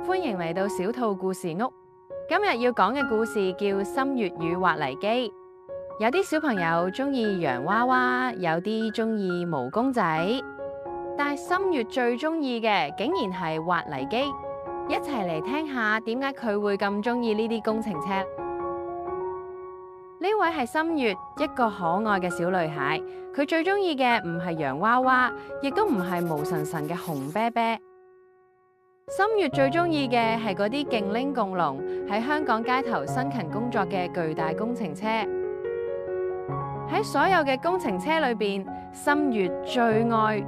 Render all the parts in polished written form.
歡迎嚟到小兔故事屋。今日要講嘅故事叫《心月與滑泥機》。有啲小朋友中意洋娃娃，有啲中意毛公仔，但係心月最中意嘅竟然係滑泥機。一齊嚟聽下點解佢會咁中意呢啲工程車。呢位係心月，一個可愛嘅小女孩。佢最中意嘅唔係洋娃娃，亦都唔係毛神神嘅紅啤啤。心月最中意嘅係嗰啲勁拎共籠喺香港街頭辛勤工作嘅巨大工程車。喺所有嘅工程車裏邊，心月最愛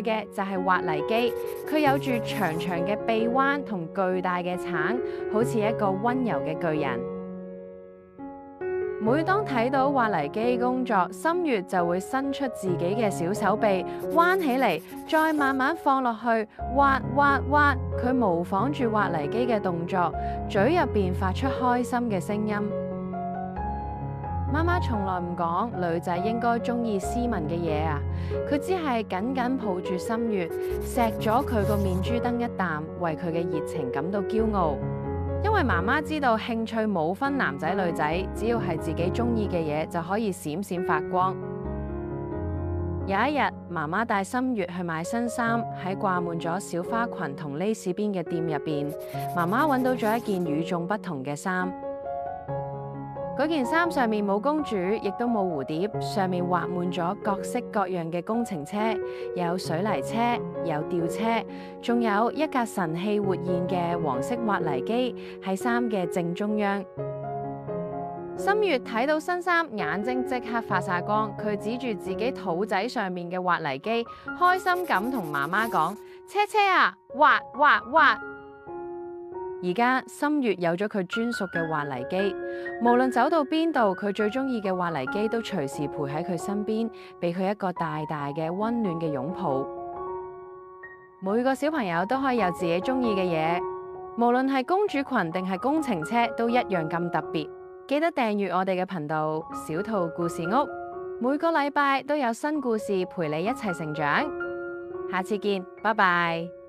嘅就係滑泥機。佢有住長長嘅臂彎同巨大嘅橙，好似一個溫柔嘅巨人。每當睇到滑泥機工作，心月就會伸出自己嘅小手臂，彎起嚟，再慢慢放落去，滑。佢模仿住滑泥機嘅動作，嘴入邊發出開心嘅聲音。媽媽從來唔講女仔應該中意斯文嘅嘢啊，佢只係緊緊抱住心月，錫咗佢個面珠燈一啖，為佢嘅熱情感到驕傲。因為媽媽知道興趣冇分男仔女仔，只要係自己中意嘅嘢就可以閃閃發光。有一日，媽媽帶心月去買新衫，喺掛滿咗小花裙同 lace 邊嘅店入邊，媽媽揾到咗一件與眾不同嘅衫。嗰件衫上面冇公主，亦都冇蝴蝶，上面畫滿咗各式各樣嘅工程車，有水泥車，有吊車，仲有一架神氣活現嘅黃色滑泥機喺衫嘅正中央。心月睇到新衫，眼睛即刻發晒光，佢指住自己肚仔上面嘅滑泥機，開心咁同媽媽講：車啊，滑！而家心月有咗佢專屬嘅滑泥機，無論走到邊度，佢最中意嘅滑泥機都隨時陪喺佢身邊，俾佢一個大大嘅溫暖嘅擁抱。每個小朋友都可以有自己中意嘅嘢，無論係公主裙定係工程車，都一樣咁特別。記得訂閱我哋嘅頻道小兔故事屋，每個禮拜都有新故事陪你一齊成長。下次見，拜拜。